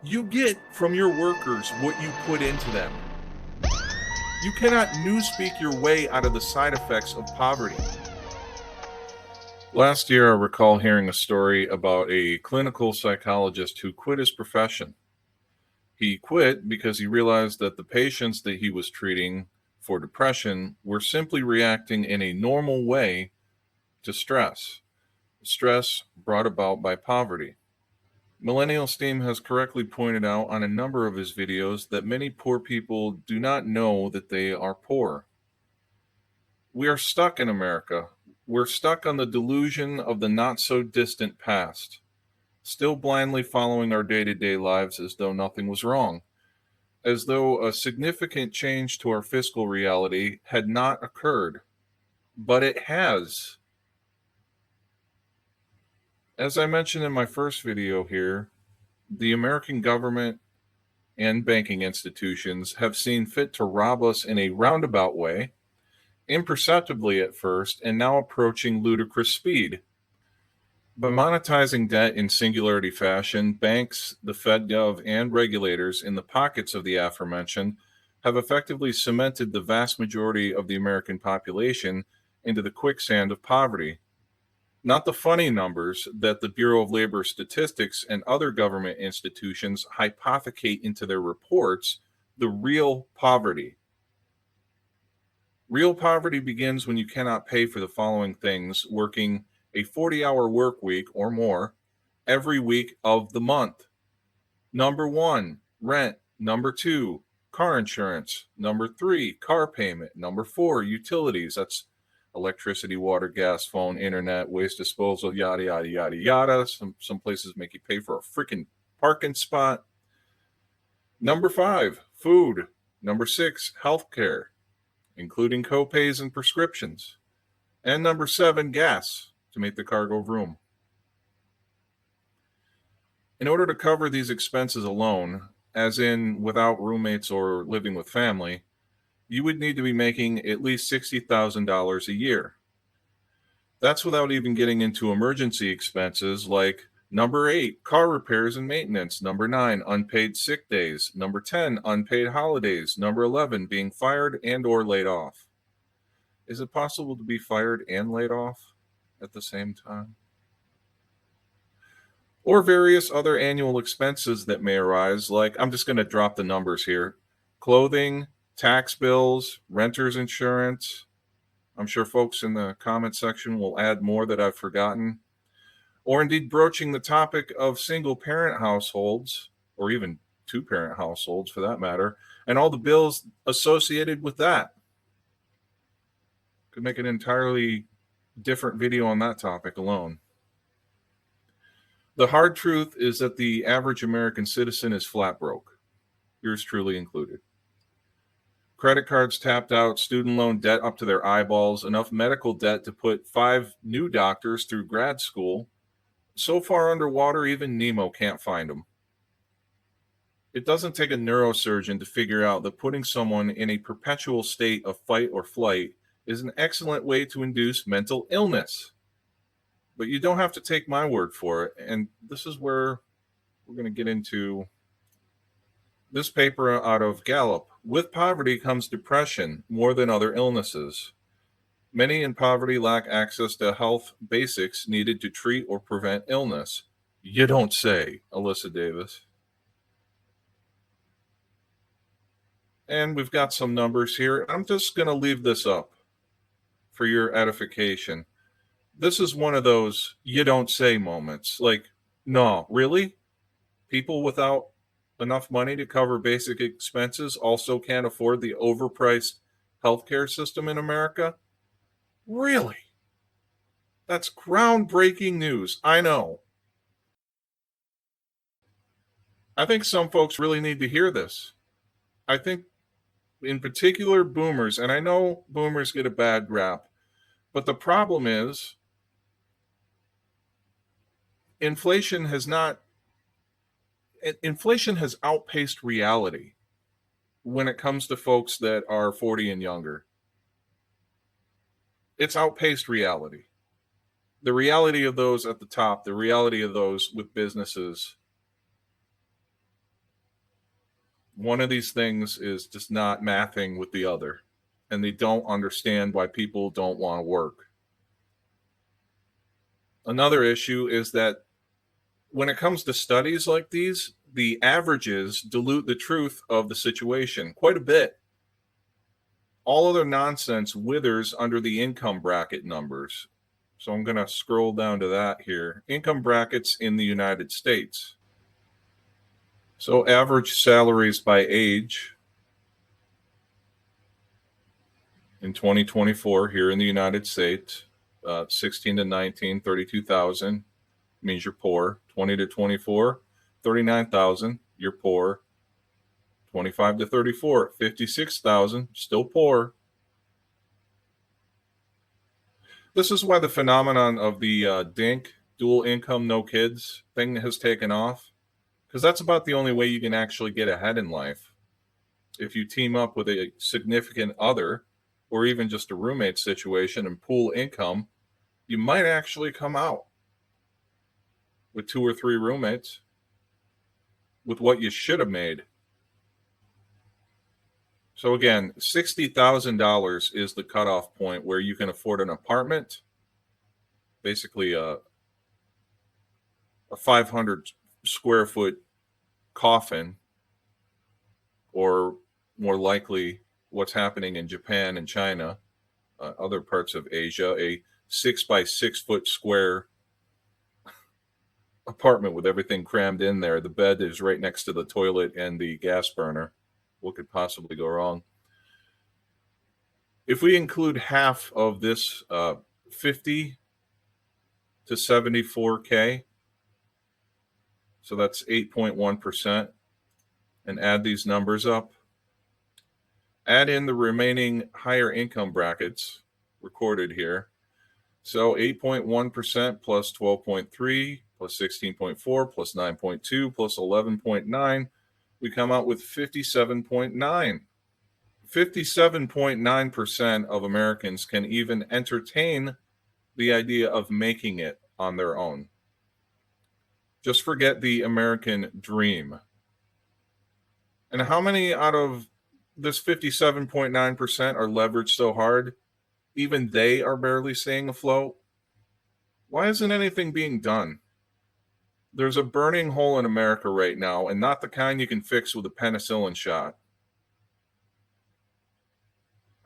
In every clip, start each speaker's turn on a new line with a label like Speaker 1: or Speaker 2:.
Speaker 1: You get from your workers what you put into them. You cannot newspeak your way out of the side effects of poverty. Last year, I recall hearing a story about a clinical psychologist who quit his profession. He quit because he realized that the patients that he was treating for depression were simply reacting in a normal way to stress brought about by poverty. Millennial Steam has correctly pointed out on a number of his videos that many poor people do not know that they are poor. We are stuck in America. We're stuck on the delusion of the not so distant past, still blindly following our day to day lives as though nothing was wrong, as though a significant change to our fiscal reality had not occurred. But it has. As I mentioned in my first video here, the American government and banking institutions have seen fit to rob us in a roundabout way, imperceptibly at first, and now approaching ludicrous speed. By monetizing debt in singularity fashion, banks, the FedGov, and regulators in the pockets of the aforementioned have effectively cemented the vast majority of the American population into the quicksand of poverty. Not the funny numbers that the Bureau of Labor Statistics and other government institutions hypothecate into their reports, the real poverty. Real poverty begins when you cannot pay for the following things, working a 40-hour work week or more every week of the month. Number one, rent. Number two, car insurance. Number three, car payment. Number four, utilities. That's electricity, water, gas, phone, internet, waste disposal, yada, yada, yada, yada. Some places make you pay for a freaking parking spot. Number five, food. Number six, healthcare, including copays and prescriptions. And number seven, gas to make the car go vroom. In order to cover these expenses alone, as in without roommates or living with family, you would need to be making at least $60,000 a year. That's without even getting into emergency expenses like number 8, car repairs and maintenance. Number 9, unpaid sick days. Number 10, unpaid holidays. Number 11, being fired and or laid off. Is it possible to be fired and laid off at the same time? Or various other annual expenses that may arise, like I'm just going to drop the numbers here: clothing, tax bills, renter's insurance. I'm sure folks in the comment section will add more that I've forgotten. Or indeed broaching the topic of single parent households, or even two parent households for that matter, and all the bills associated with that. Could make an entirely different video on that topic alone. The hard truth is that the average American citizen is flat broke, yours truly included. Credit cards tapped out, student loan debt up to their eyeballs, enough medical debt to put 5 new doctors through grad school. So far underwater, even Nemo can't find them. It doesn't take a neurosurgeon to figure out that putting someone in a perpetual state of fight or flight is an excellent way to induce mental illness. But you don't have to take my word for it. And this is where we're going to get into this paper out of Gallup. With poverty comes depression more than other illnesses. Many in poverty lack access to health basics needed to treat or prevent illness. You don't say, Alyssa Davis. And we've got some numbers here. I'm just going to leave this up for your edification. This is one of those you don't say moments. Like, no, really? People without enough money to cover basic expenses also can't afford the overpriced healthcare system in America? Really? That's groundbreaking news. I know. I think some folks really need to hear this. I think, in particular, boomers, and I know boomers get a bad rap, but the problem is inflation has outpaced reality when it comes to folks that are 40 and younger. It's outpaced reality. The reality of those at the top, the reality of those with businesses One of these things is just not mathing with the other, and they don't understand why people don't want to work. Another issue is that when it comes to studies like these, the averages dilute the truth of the situation quite a bit. All other nonsense withers under the income bracket numbers. So I'm going to scroll down to that here. Income brackets in the United States. So average salaries by age in 2024 here in the United States, 16 to 19, 32,000 means you're poor. 20 to 24, 39,000, you're poor. 25 to 34, 56,000, still poor. This is why the phenomenon of the DINK, dual income, no kids thing has taken off, because that's about the only way you can actually get ahead in life. If you team up with a significant other or even just a roommate situation and pool income, you might actually come out with 2 or 3 roommates with what you should have made. So again, $60,000 is the cutoff point where you can afford an apartment, basically a 500 square foot coffin, or more likely what's happening in Japan and China, other parts of Asia, a 6 by 6 foot square apartment with everything crammed in there. The bed is right next to the toilet and the gas burner. What could possibly go wrong? If we include half of this 50 to 74K, so that's 8.1%, and add these numbers up, add in the remaining higher income brackets recorded here. So 8.1% plus 12.3 plus 16.4 plus 9.2 plus 11.9, we come out with 57.9. 57.9% of Americans can even entertain the idea of making it on their own. Just forget the American dream. And how many out of this 57.9% are leveraged so hard, even they are barely staying afloat? Why isn't anything being done? There's a burning hole in America right now, and not the kind you can fix with a penicillin shot.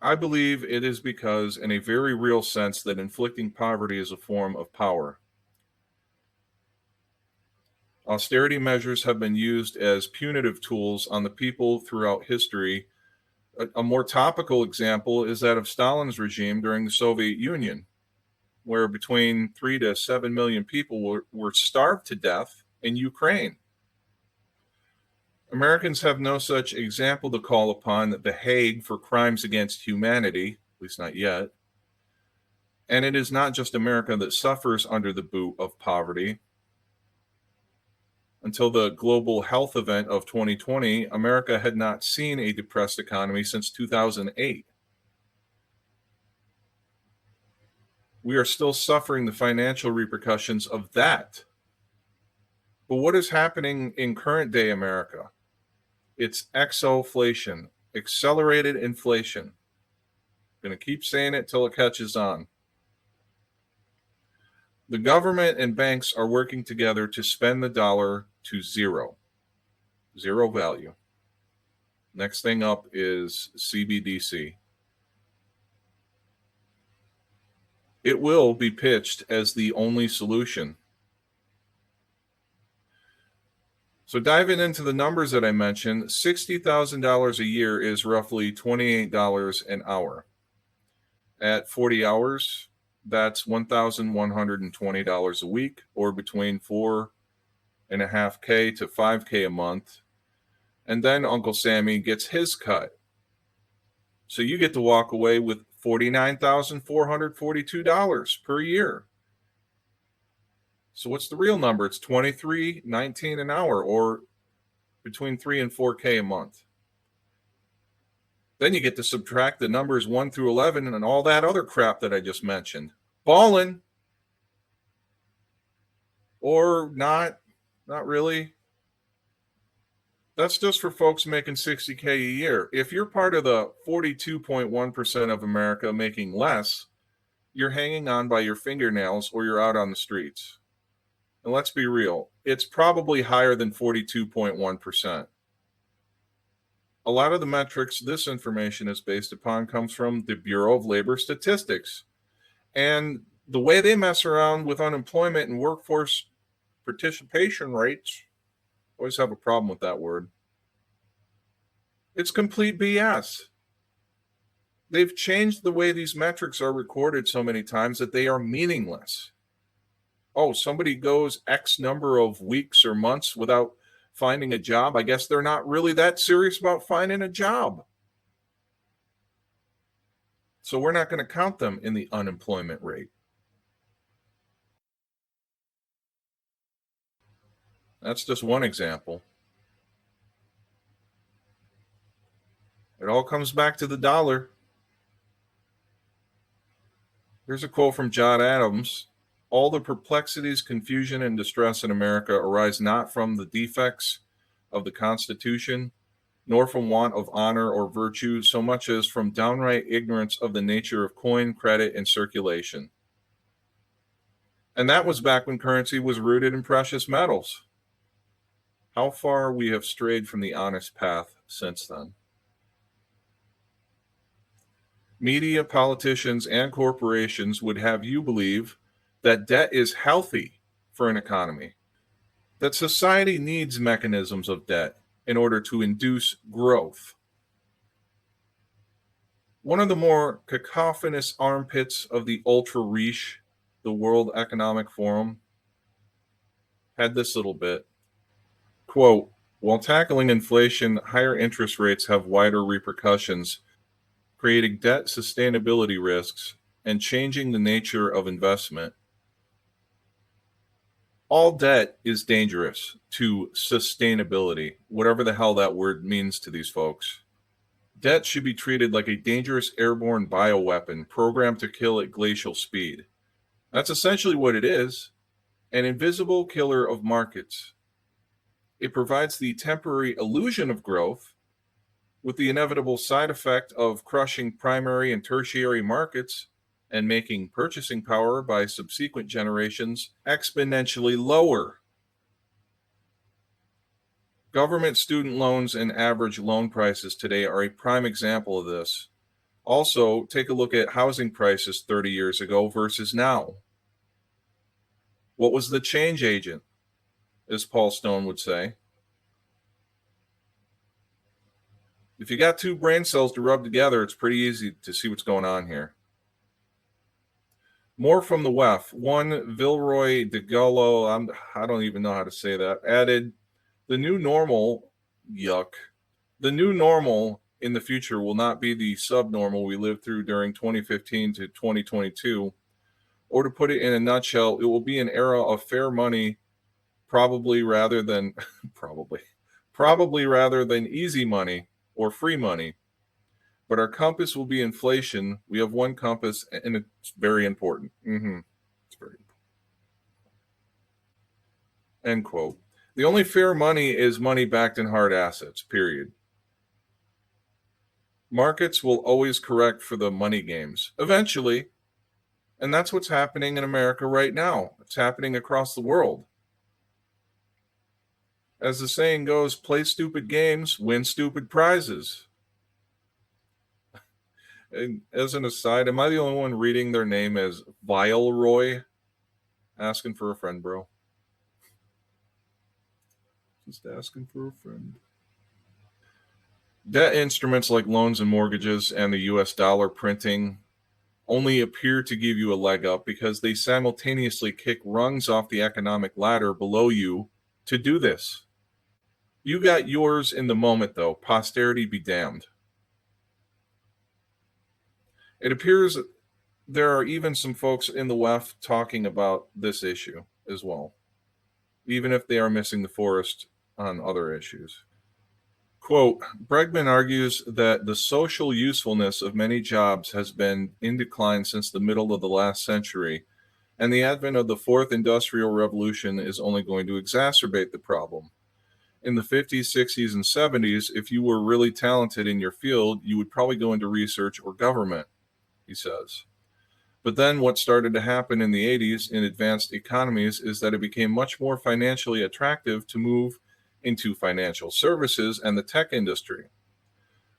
Speaker 1: I believe it is because, in a very real sense, that inflicting poverty is a form of power. Austerity measures have been used as punitive tools on the people throughout history. A more topical example is that of Stalin's regime during the Soviet Union, where between 3 to 7 million people were starved to death in Ukraine. Americans have no such example to call upon at The Hague for crimes against humanity, at least not yet. And it is not just America that suffers under the boot of poverty. Until the global health event of 2020, America had not seen a depressed economy since 2008. We are still suffering the financial repercussions of that. But what is happening in current day America? It's exoflation, accelerated inflation. I'm going to keep saying it till it catches on. The government and banks are working together to spend the dollar to zero value. Next thing up is CBDC. It will be pitched as the only solution. So diving into the numbers that I mentioned, $60,000 a year is roughly $28 an hour. At 40 hours, that's $1,120 a week, or between $4.5K to $5K a month. And then Uncle Sammy gets his cut. So you get to walk away with $49,442 per year. So what's the real number? It's $23.19 an hour, or between 3 and 4K a month. Then you get to subtract the numbers 1 through 11 and all that other crap that I just mentioned. Ballin'. Or not really. That's just for folks making 60K a year. If you're part of the 42.1% of America making less, you're hanging on by your fingernails or you're out on the streets. And let's be real, it's probably higher than 42.1%. A lot of the metrics this information is based upon comes from the Bureau of Labor Statistics. And the way they mess around with unemployment and workforce participation rates, always have a problem with that word. It's complete BS. They've changed the way these metrics are recorded so many times that they are meaningless. Oh, somebody goes X number of weeks or months without finding a job. I guess they're not really that serious about finding a job. So we're not going to count them in the unemployment rate. That's just one example. It all comes back to the dollar. Here's a quote from John Adams. All the perplexities, confusion, and distress in America arise not from the defects of the Constitution, nor from want of honor or virtue, so much as from downright ignorance of the nature of coin, credit, and circulation. And that was back when currency was rooted in precious metals. How far we have strayed from the honest path since then. Media, politicians, and corporations would have you believe that debt is healthy for an economy, that society needs mechanisms of debt in order to induce growth. One of the more cacophonous armpits of the ultra riche, the World Economic Forum, had this little bit. Quote, while tackling inflation, higher interest rates have wider repercussions, creating debt sustainability risks and changing the nature of investment. All debt is dangerous to sustainability, whatever the hell that word means to these folks. Debt should be treated like a dangerous airborne bioweapon programmed to kill at glacial speed. That's essentially what it is, an invisible killer of markets. It provides the temporary illusion of growth with the inevitable side effect of crushing primary and tertiary markets and making purchasing power by subsequent generations exponentially lower. Government student loans and average loan prices today are a prime example of this. Also, take a look at housing prices 30 years ago versus now. What was the change agent, as Paul Stone would say? If you got two brain cells to rub together, it's pretty easy to see what's going on here. More from the WEF. One Vilroy de Gullo, I don't even know how to say that, added, the new normal, yuck, the new normal in the future will not be the subnormal we lived through during 2015 to 2022. Or to put it in a nutshell, it will be an era of fair money, probably rather than easy money or free money. But our compass will be inflation. We have one compass, and it's very important. It's very important. End quote. The only fair money is money backed in hard assets, period. Markets will always correct for the money games, eventually. And that's what's happening in America right now. It's happening across the world. As the saying goes, play stupid games, win stupid prizes. And as an aside, am I the only one reading their name as Vileroy? Asking for a friend, bro. Just asking for a friend. Debt instruments like loans and mortgages and the US dollar printing only appear to give you a leg up because they simultaneously kick rungs off the economic ladder below you to do this. You got yours in the moment, though. Posterity be damned. It appears there are even some folks in the WEF talking about this issue as well, even if they are missing the forest on other issues. Quote, Bregman argues that the social usefulness of many jobs has been in decline since the middle of the last century, and the advent of the fourth industrial revolution is only going to exacerbate the problem. In the 50s, 60s, and 70s, if you were really talented in your field, you would probably go into research or government, he says. But then what started to happen in the 80s in advanced economies is that it became much more financially attractive to move into financial services and the tech industry.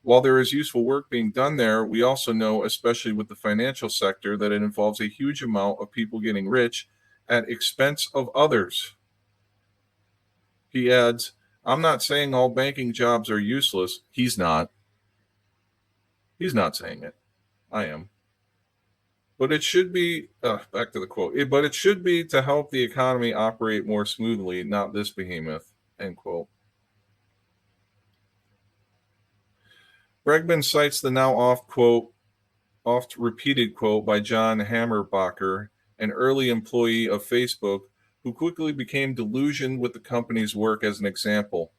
Speaker 1: While there is useful work being done there, we also know, especially with the financial sector, that it involves a huge amount of people getting rich at expense of others. He adds, I'm not saying all banking jobs are useless. He's not. He's not saying it. I am. But it should be, back to the quote, but it should be to help the economy operate more smoothly, not this behemoth, end quote. Bregman cites the now oft repeated quote by John Hammerbacher, an early employee of Facebook, who quickly became delusioned with the company's work as an example.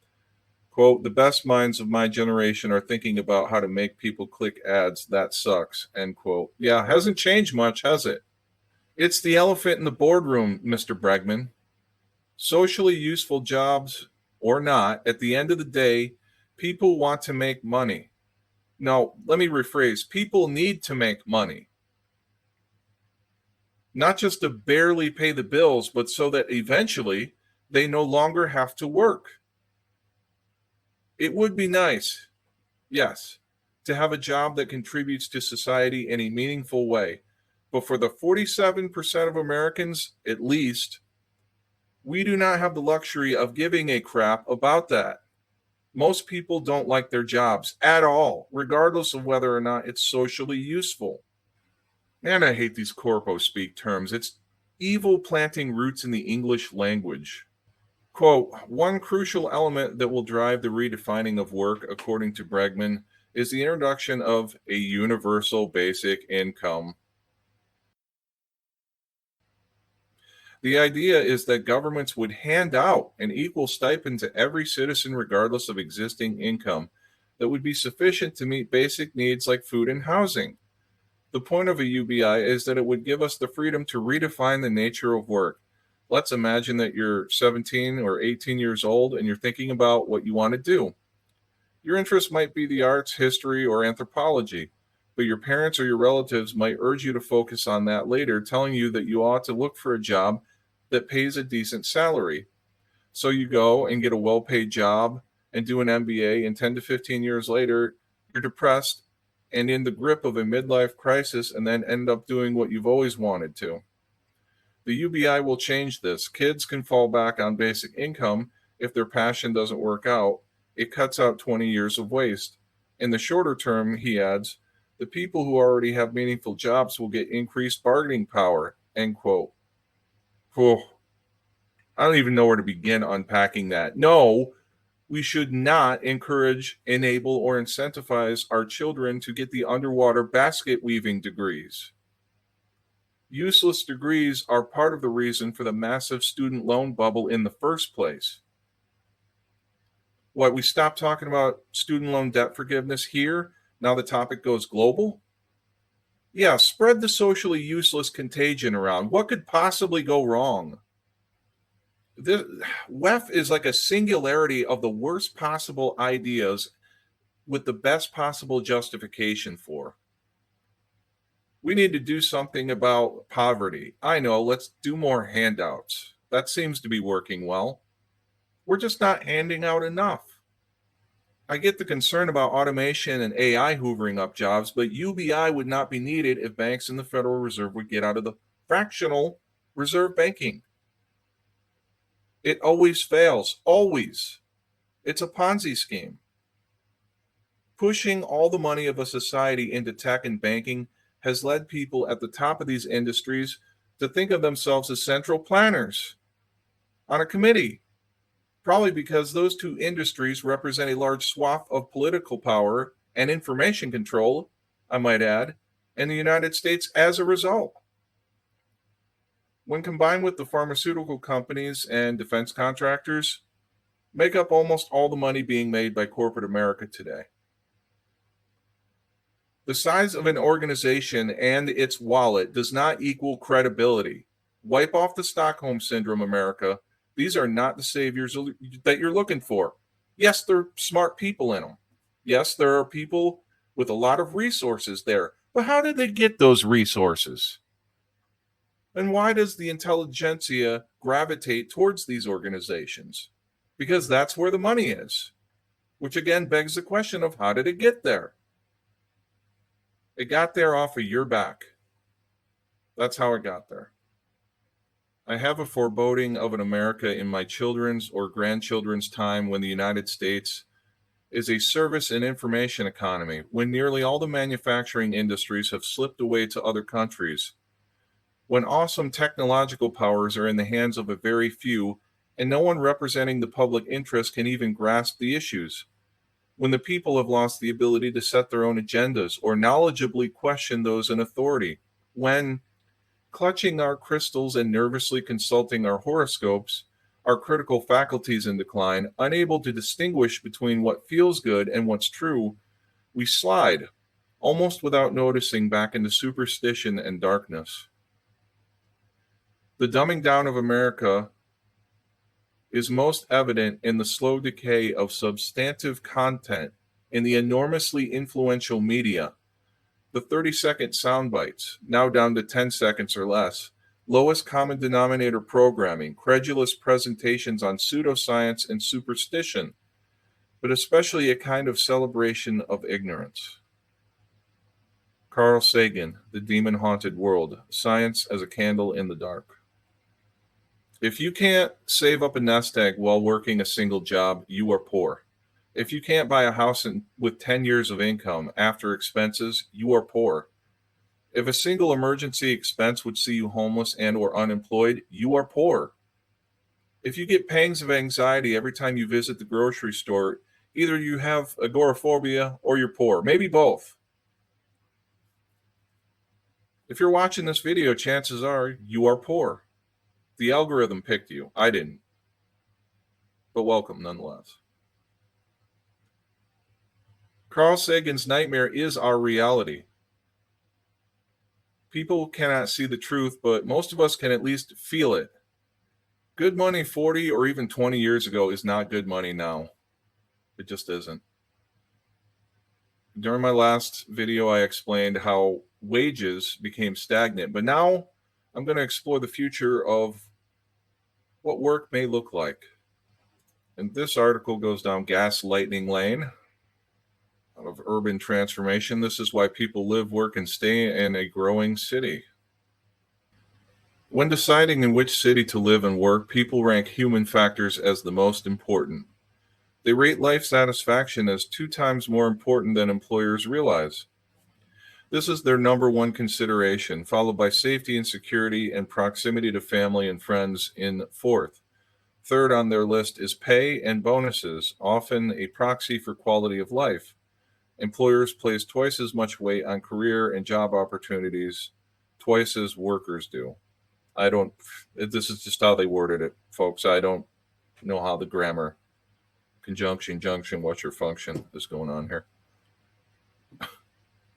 Speaker 1: Quote, the best minds of my generation are thinking about how to make people click ads. That sucks, end quote. Yeah, hasn't changed much, has it? It's the elephant in the boardroom, Mr. Bregman. Socially useful jobs or not, at the end of the day, people want to make money. No, let me rephrase. People need to make money. Not just to barely pay the bills, but so that eventually they no longer have to work. It would be nice, yes, to have a job that contributes to society in a meaningful way. But for the 47% of Americans, at least, we do not have the luxury of giving a crap about that. Most people don't like their jobs at all, regardless of whether or not it's socially useful. Man, I hate these corpo speak terms. It's evil planting roots in the English language. Quote, one crucial element that will drive the redefining of work, according to Bregman, is the introduction of a universal basic income. The idea is that governments would hand out an equal stipend to every citizen regardless of existing income that would be sufficient to meet basic needs like food and housing. The point of a UBI is that it would give us the freedom to redefine the nature of work. Let's imagine that you're 17 or 18 years old and you're thinking about what you want to do. Your interest might be the arts, history, or anthropology, but your parents or your relatives might urge you to focus on that later, telling you that you ought to look for a job that pays a decent salary. So you go and get a well-paid job and do an MBA, and 10 to 15 years later, you're depressed and in the grip of a midlife crisis, and then end up doing what you've always wanted to. The UBI will change this. Kids can fall back on basic income if their passion doesn't work out. It cuts out 20 years of waste. In the shorter term, he adds, the people who already have meaningful jobs will get increased bargaining power, end quote. Whew. I don't even know where to begin unpacking that. No, we should not encourage, enable, or incentivize our children to get the underwater basket weaving degrees. Useless degrees are part of the reason for the massive student loan bubble in the first place. What, we stopped talking about student loan debt forgiveness here? Now the topic goes global? Yeah, spread the socially useless contagion around. What could possibly go wrong? WEF is like a singularity of the worst possible ideas with the best possible justification for. We need to do something about poverty. I know, let's do more handouts. That seems to be working well. We're just not handing out enough. I get the concern about automation and AI hoovering up jobs, but UBI would not be needed if banks and the Federal Reserve would get out of the fractional reserve banking. It always fails, always. It's a Ponzi scheme. Pushing all the money of a society into tech and banking has led people at the top of these industries to think of themselves as central planners on a committee, probably because those two industries represent a large swath of political power and information control, I might add, in the United States as a result. When combined with the pharmaceutical companies and defense contractors, make up almost all the money being made by corporate America today. The size of an organization and its wallet does not equal credibility. Wipe off the Stockholm Syndrome, America. These are not the saviors that you're looking for. Yes, there are smart people in them. Yes, there are people with a lot of resources there. But how did they get those resources? And why does the intelligentsia gravitate towards these organizations? Because that's where the money is, which again begs the question of how did it get there? It got there off of your back. That's how it got there. I have a foreboding of an America in my children's or grandchildren's time when the United States is a service and information economy, when nearly all the manufacturing industries have slipped away to other countries, when awesome technological powers are in the hands of a very few, and no one representing the public interest can even grasp the issues, when the people have lost the ability to set their own agendas or knowledgeably question those in authority, when, clutching our crystals and nervously consulting our horoscopes, our critical faculties in decline, unable to distinguish between what feels good and what's true, we slide, almost without noticing, back into superstition and darkness. The dumbing down of America is most evident in the slow decay of substantive content in the enormously influential media. The 30-second sound bites, now down to 10 seconds or less, lowest common denominator programming, credulous presentations on pseudoscience and superstition, but especially a kind of celebration of ignorance. Carl Sagan, The Demon-Haunted World, Science as a Candle in the Dark. If you can't save up a nest egg while working a single job, you are poor. If you can't buy a house with 10 years of income after expenses, you are poor. If a single emergency expense would see you homeless and or unemployed, you are poor. If you get pangs of anxiety every time you visit the grocery store, either you have agoraphobia or you're poor, maybe both. If you're watching this video, chances are you are poor. The algorithm picked you. I didn't. But welcome nonetheless. Carl Sagan's nightmare is our reality. People cannot see the truth, but most of us can at least feel it. Good money 40 or even 20 years ago is not good money now. It just isn't. During my last video, I explained how wages became stagnant, but now I'm going to explore the future of what work may look like. And this article goes down gaslighting lane out of urban transformation. This is why people live, work, and stay in a growing city. When deciding in which city to live and work, people rank human factors as the most important. They rate life satisfaction as 2 times more important than employers realize. This is their number one consideration, followed by safety and security and proximity to family and friends in fourth. Third on their list is pay and bonuses, often a proxy for quality of life. Employers place twice as much weight on career and job opportunities, twice as workers do. This is just how they worded it, folks. I don't know how the grammar, conjunction, junction, what's your function is going on here.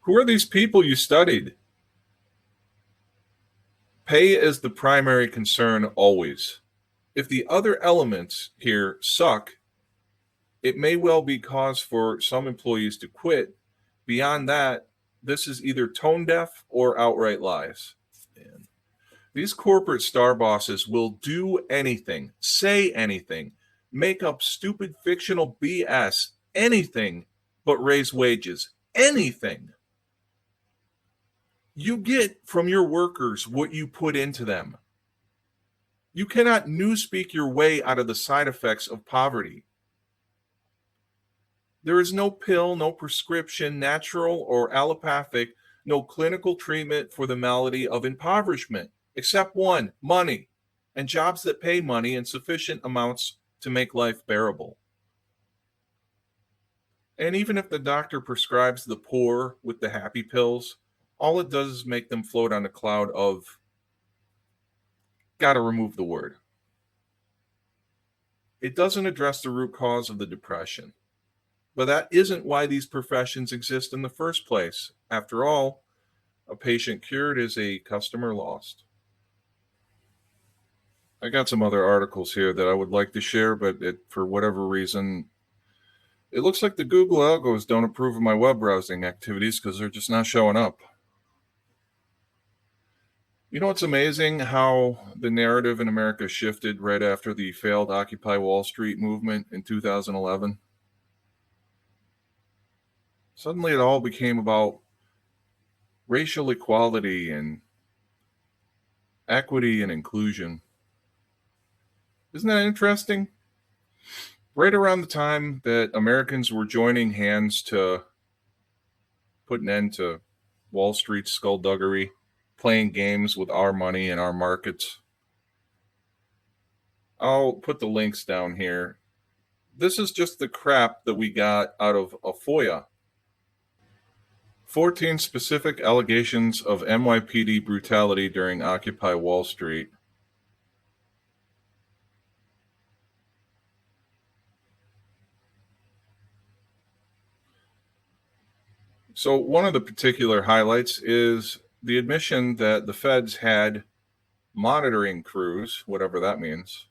Speaker 1: Who are these people you studied? Pay is the primary concern always. If the other elements here suck, it may well be cause for some employees to quit. Beyond that, this is either tone deaf or outright lies. And these corporate star bosses will do anything, say anything, make up stupid fictional BS, anything but raise wages. Anything. You get from your workers what you put into them. You cannot newspeak your way out of the side effects of poverty. There is no pill, no prescription, natural or allopathic, no clinical treatment for the malady of impoverishment, except one: money, and jobs that pay money in sufficient amounts to make life bearable. And even if the doctor prescribes the poor with the happy pills, all it does is make them float on a cloud of, gotta remove the word. It doesn't address the root cause of the depression. But that isn't why these professions exist in the first place. After all, a patient cured is a customer lost. I got some other articles here that I would like to share, but for whatever reason, it looks like the Google algos don't approve of my web browsing activities because they're just not showing up. You know, it's amazing how the narrative in America shifted right after the failed Occupy Wall Street movement in 2011. Suddenly it all became about racial equality and equity and inclusion. Isn't that interesting? Right around the time that Americans were joining hands to put an end to Wall Street skullduggery, playing games with our money and our markets. I'll put the links down here. This is just the crap that we got out of a FOIA. 14 specific allegations of NYPD brutality during Occupy Wall Street. So, one of the particular highlights is the admission that the feds had monitoring crews, whatever that means,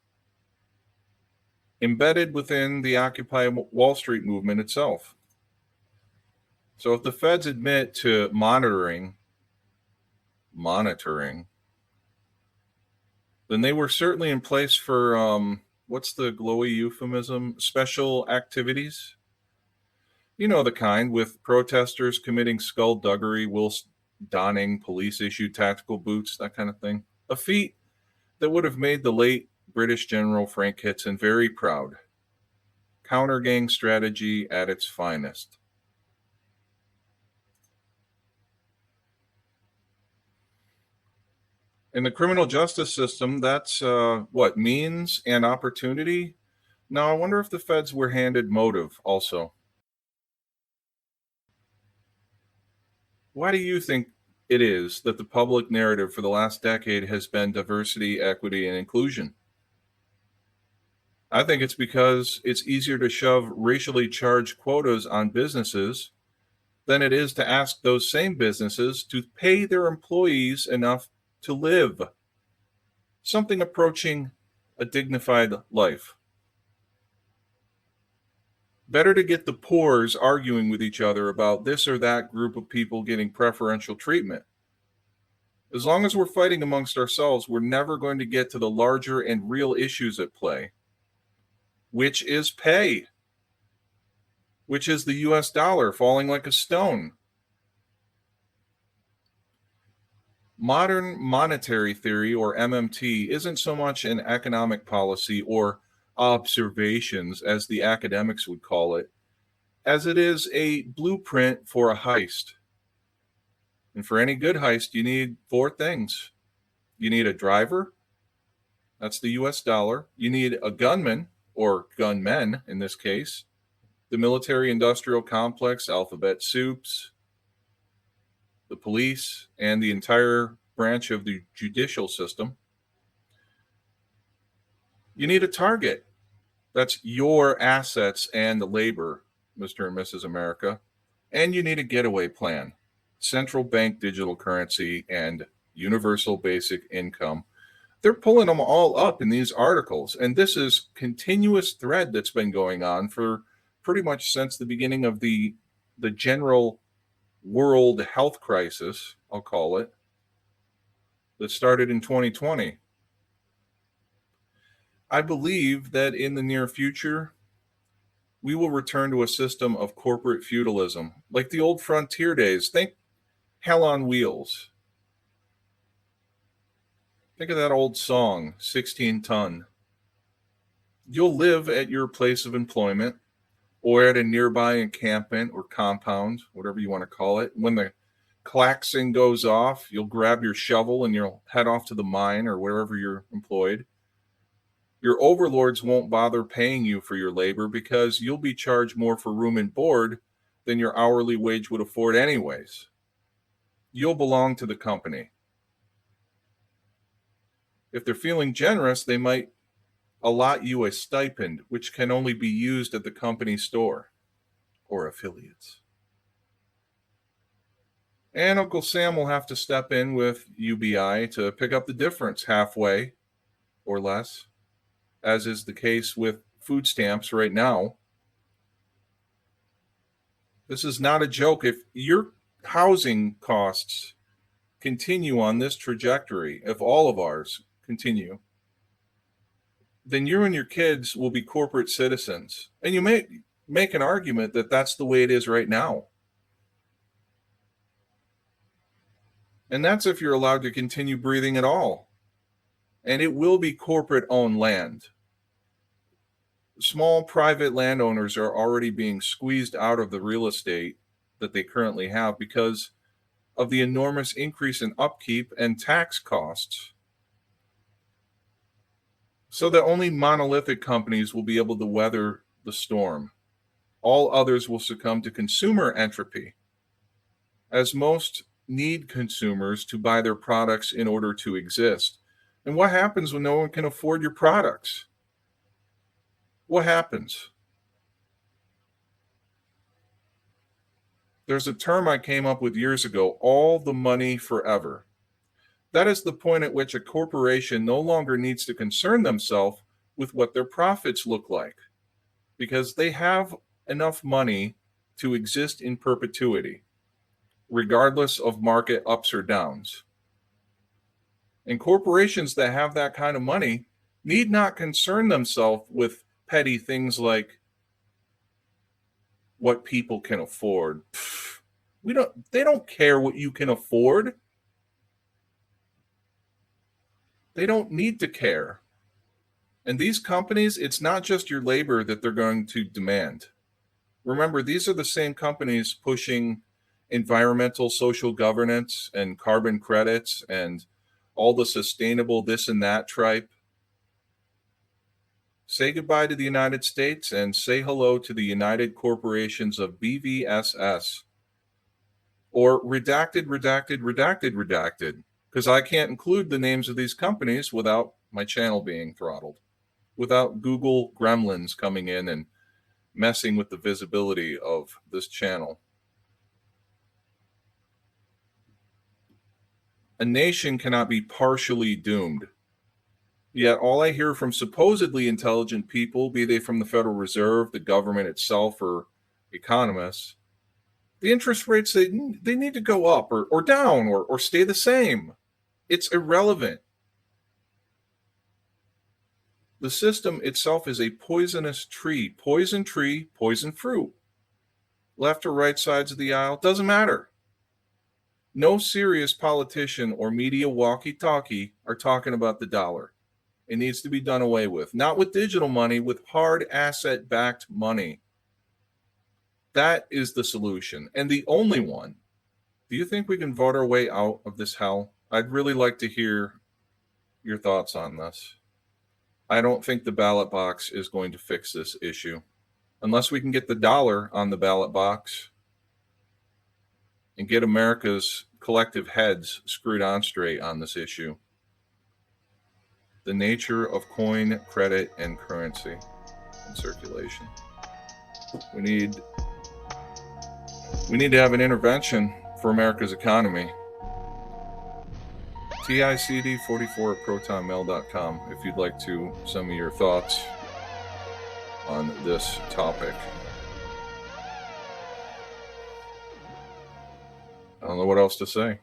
Speaker 1: embedded within the Occupy Wall Street movement itself. So, if the feds admit to monitoring, then they were certainly in place for what's the glowy euphemism? Special activities. You know the kind, with protesters committing skullduggery whilst donning police issued tactical boots, that kind of thing. A feat that would have made the late British General Frank Kitson very proud. Counter gang strategy at its finest. In the criminal justice system, that's what means and opportunity. Now, I wonder if the feds were handed motive also. Why do you think it is that the public narrative for the last decade has been diversity, equity, and inclusion? I think it's because it's easier to shove racially charged quotas on businesses than it is to ask those same businesses to pay their employees enough to live, something approaching a dignified life. Better to get the poors arguing with each other about this or that group of people getting preferential treatment. As long as we're fighting amongst ourselves, we're never going to get to the larger and real issues at play, which is pay, which is the US dollar falling like a stone. Modern monetary theory, or MMT, isn't so much an economic policy or observations, as the academics would call it, as it is a blueprint for a heist. And for any good heist, you need four things. You need a driver, that's the US dollar. You need a gunman, or gunmen in this case, the military industrial complex, alphabet soups, the police, and the entire branch of the judicial system. You need a target. That's your assets and the labor, Mr. and Mrs. America. And you need a getaway plan, central bank digital currency, and universal basic income. They're pulling them all up in these articles. And this is continuous thread that's been going on for pretty much since the beginning of the general world health crisis, I'll call it, that started in 2020. I believe that in the near future, we will return to a system of corporate feudalism, like the old frontier days. Think Hell on Wheels. Think of that old song, 16 Ton. You'll live at your place of employment or at a nearby encampment or compound, whatever you want to call it. When the klaxon goes off, you'll grab your shovel and you'll head off to the mine or wherever you're employed. Your overlords won't bother paying you for your labor because you'll be charged more for room and board than your hourly wage would afford anyways. You'll belong to the company. If they're feeling generous, they might allot you a stipend, which can only be used at the company store or affiliates. And Uncle Sam will have to step in with UBI to pick up the difference halfway or less, as is the case with food stamps right now. This is not a joke. If your housing costs continue on this trajectory, if all of ours continue, then you and your kids will be corporate citizens. And you may make an argument that that's the way it is right now. And that's if you're allowed to continue breathing at all. And it will be corporate owned land. Small private landowners are already being squeezed out of the real estate that they currently have because of the enormous increase in upkeep and tax costs. So that only monolithic companies will be able to weather the storm. All others will succumb to consumer entropy, as most need consumers to buy their products in order to exist. And what happens when no one can afford your products? What happens? There's a term I came up with years ago, all the money forever. That is the point at which a corporation no longer needs to concern themselves with what their profits look like, because they have enough money to exist in perpetuity, regardless of market ups or downs. And corporations that have that kind of money need not concern themselves with petty things like what people can afford. They don't care what you can afford. They don't need to care. And these companies, it's not just your labor that they're going to demand. Remember, these are the same companies pushing environmental social governance and carbon credits and all the sustainable this and that tripe. Say goodbye to the United States and say hello to the United Corporations of BVSS. Or redacted, because I can't include the names of these companies without my channel being throttled, without Google gremlins coming in and messing with the visibility of this channel. A nation cannot be partially doomed. Yet all I hear from supposedly intelligent people, be they from the Federal Reserve, the government itself, or economists, the interest rates, they need to go up or down or stay the same. It's irrelevant. The system itself is a poisonous tree. Poison tree, poison fruit. Left or right sides of the aisle, doesn't matter. No serious politician or media walkie-talkie are talking about the dollar. It needs to be done away with. Not with digital money, with hard asset-backed money. That is the solution, and the only one. Do you think we can vote our way out of this hell? I'd really like to hear your thoughts on this. I don't think the ballot box is going to fix this issue. Unless we can get the dollar on the ballot box and get America's collective heads screwed on straight on this issue. The nature of coin, credit, and currency in circulation. We need to have an intervention for America's economy. TICD44 at protonmail.com if you'd like to send me your thoughts on this topic. I don't know what else to say.